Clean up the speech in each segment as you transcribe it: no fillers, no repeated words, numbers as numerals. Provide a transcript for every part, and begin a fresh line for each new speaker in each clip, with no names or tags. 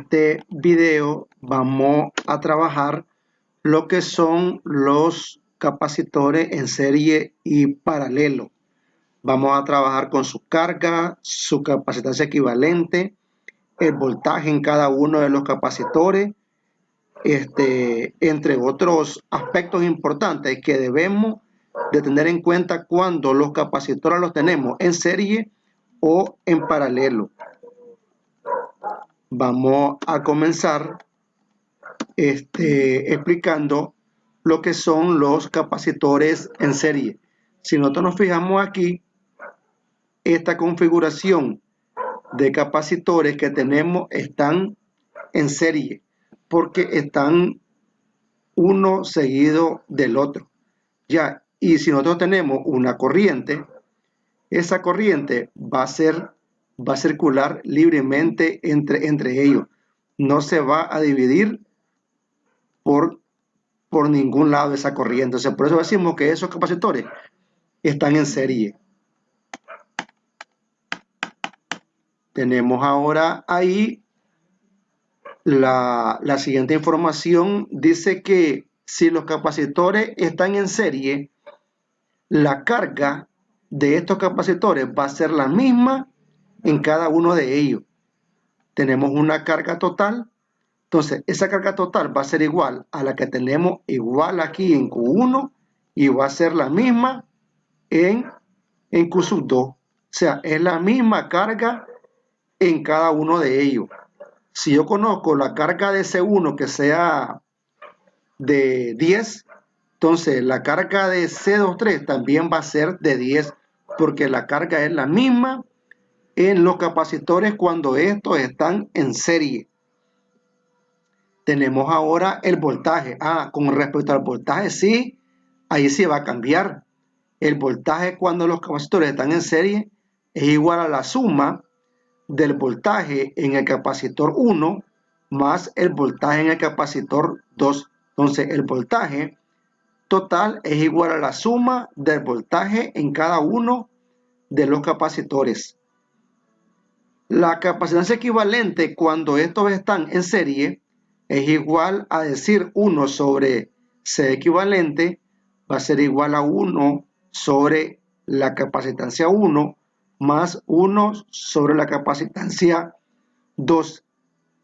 este video vamos a trabajar lo que son los capacitores en serie y paralelo. Vamos a trabajar con su carga, su capacitancia equivalente, el voltaje en cada uno de los capacitores, entre otros aspectos importantes que debemos de tener en cuenta cuando los capacitores los tenemos en serie o en paralelo. Vamos a comenzar explicando lo que son los capacitores en serie. Si nosotros nos fijamos aquí, esta configuración de capacitores que tenemos están en serie porque están uno seguido del otro. Ya, y si nosotros tenemos una corriente, esa corriente va a circular libremente entre ellos. No se va a dividir por ningún lado de esa corriente. Entonces, por eso decimos que esos capacitores están en serie. Tenemos ahora ahí la siguiente información. Dice que si los capacitores están en serie, la carga de estos capacitores va a ser la misma en cada uno de ellos. Tenemos una carga total. Entonces, esa carga total va a ser igual a la que tenemos igual aquí en Q1 y va a ser la misma en Q2. O sea, es la misma carga en cada uno de ellos. Si yo conozco la carga de C1 que sea de 10, entonces la carga de C23 también va a ser de 10, porque la carga es la misma en los capacitores cuando estos están en serie. Tenemos ahora el voltaje. Con respecto al voltaje, sí, ahí sí va a cambiar. El voltaje cuando los capacitores están en serie es igual a la suma del voltaje en el capacitor 1 más el voltaje en el capacitor 2. Entonces, el voltaje total es igual a la suma del voltaje en cada uno de los capacitores. La capacitancia equivalente cuando estos están en serie es igual a decir 1 sobre C equivalente va a ser igual a 1 sobre la capacitancia 1 más 1 sobre la capacitancia 2.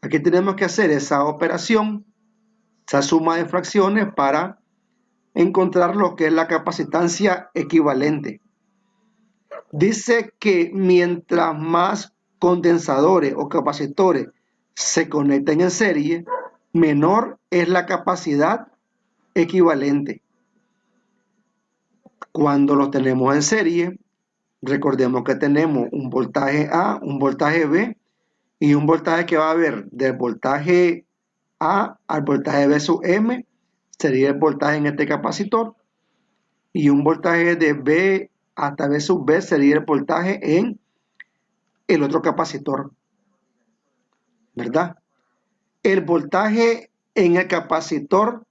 Aquí tenemos que hacer esa operación, esa suma de fracciones para encontrar lo que es la capacitancia equivalente. Dice que mientras más condensadores o capacitores se conecten en serie, menor es la capacidad equivalente. Cuando los tenemos en serie, recordemos que tenemos un voltaje A, un voltaje B y un voltaje que va a haber del voltaje A al voltaje B sub M, sería el voltaje en este capacitor, y un voltaje de B hasta B sub B sería el voltaje en el otro capacitor, ¿verdad? El voltaje en el capacitor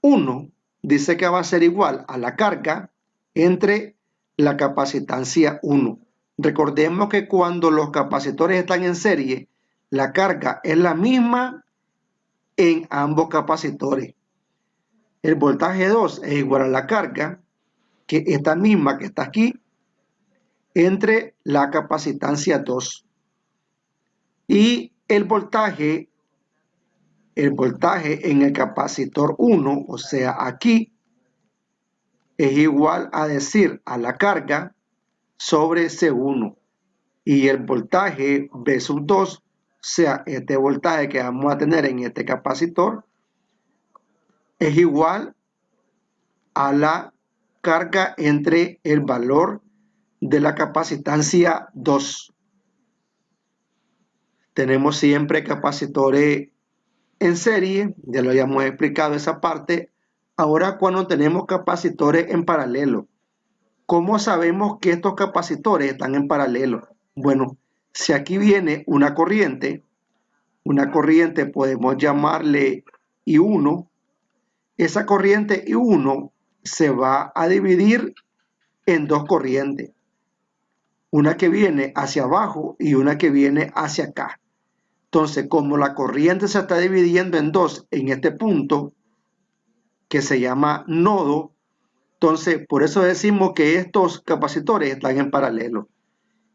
1 dice que va a ser igual a la carga entre la capacitancia 1. Recordemos que cuando los capacitores están en serie, la carga es la misma en ambos capacitores. El voltaje 2 es igual a la carga, que esta misma que está aquí, entre la capacitancia 2. Y el voltaje en el capacitor 1, o sea, aquí, es igual a decir a la carga sobre C1. Y el voltaje B sub 2, o sea, este voltaje que vamos a tener en este capacitor, es igual a la carga entre el valor de la capacitancia 2. Tenemos siempre capacitores en serie, ya lo habíamos explicado esa parte. Ahora cuando tenemos capacitores en paralelo, ¿cómo sabemos que estos capacitores están en paralelo? Bueno, si aquí viene una corriente podemos llamarle I1, esa corriente I1 se va a dividir en dos corrientes, una que viene hacia abajo y una que viene hacia acá. Entonces, como la corriente se está dividiendo en dos en este punto, que se llama nodo, entonces por eso decimos que estos capacitores están en paralelo.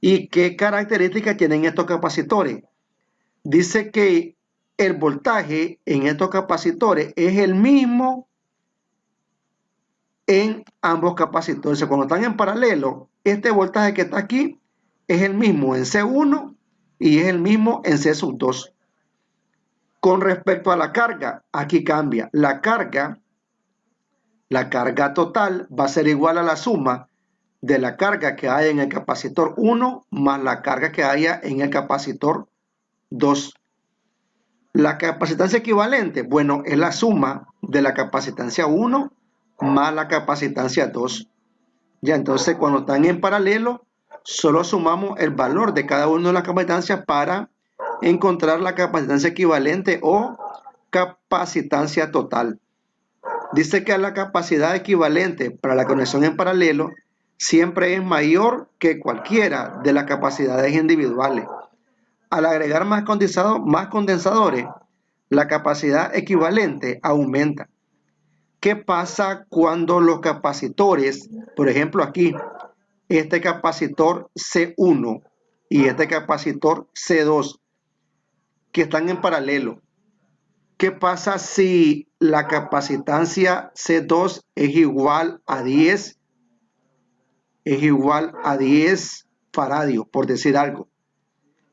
¿Y qué características tienen estos capacitores? Dice que el voltaje en estos capacitores es el mismo en ambos capacitores. Cuando están en paralelo, este voltaje que está aquí es el mismo en C1 y es el mismo en C sub 2. Con respecto a la carga, aquí cambia. La carga total va a ser igual a la suma de la carga que hay en el capacitor 1 más la carga que haya en el capacitor 2. La capacitancia equivalente, bueno, es la suma de la capacitancia 1 más la capacitancia 2. Ya, entonces cuando están en paralelo, solo sumamos el valor de cada una de las capacitancias para encontrar la capacitancia equivalente o capacitancia total. Dice que la capacidad equivalente para la conexión en paralelo siempre es mayor que cualquiera de las capacidades individuales. Al agregar más condensadores, la capacidad equivalente aumenta. ¿Qué pasa cuando los capacitores, por ejemplo aquí, este capacitor C1 y este capacitor C2, que están en paralelo? ¿Qué pasa si la capacitancia C2 es igual a 10? Es igual a 10 faradios, por decir algo.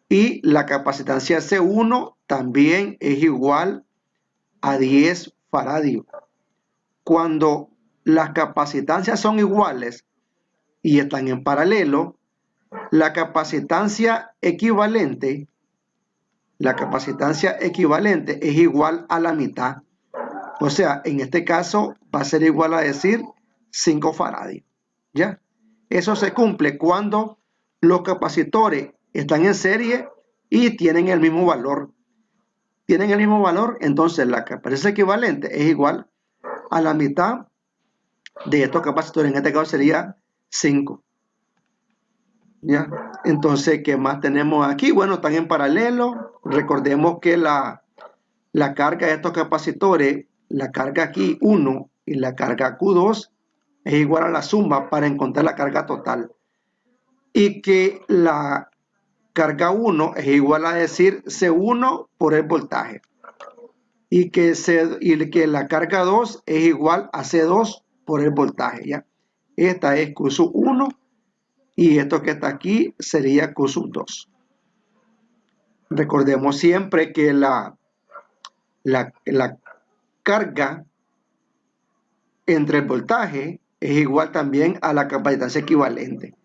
Y la capacitancia C1 también es igual a 10 faradios. Cuando las capacitancias son iguales y están en paralelo, la capacitancia equivalente es igual a la mitad. O sea, en este caso va a ser igual a decir 5 faradios. ¿Ya? Eso se cumple cuando los capacitores están en serie y tienen el mismo valor. Tienen el mismo valor, entonces la capacitancia equivalente es igual a la mitad de estos capacitores. En este caso sería 5. ¿Ya? Entonces, ¿qué más tenemos aquí? Bueno, están en paralelo. Recordemos que la carga de estos capacitores, la carga aquí 1 y la carga Q2 es igual a la suma para encontrar la carga total. Y que la carga 1 es igual a decir C1 por el voltaje. Y que la carga 2 es igual a C2 por el voltaje. ¿Ya? Esta es Q sub 1 y esto que está aquí sería Q sub 2. Recordemos siempre que la carga entre el voltaje es igual también a la capacitancia equivalente.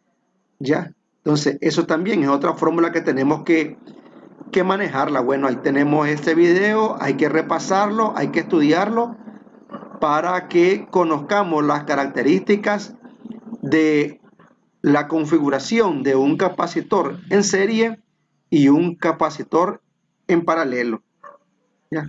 ¿Ya? Entonces, eso también es otra fórmula que tenemos que manejarla. Bueno, ahí tenemos este video, hay que repasarlo, hay que estudiarlo para que conozcamos las características de la configuración de un capacitor en serie y un capacitor en paralelo. ¿Ya?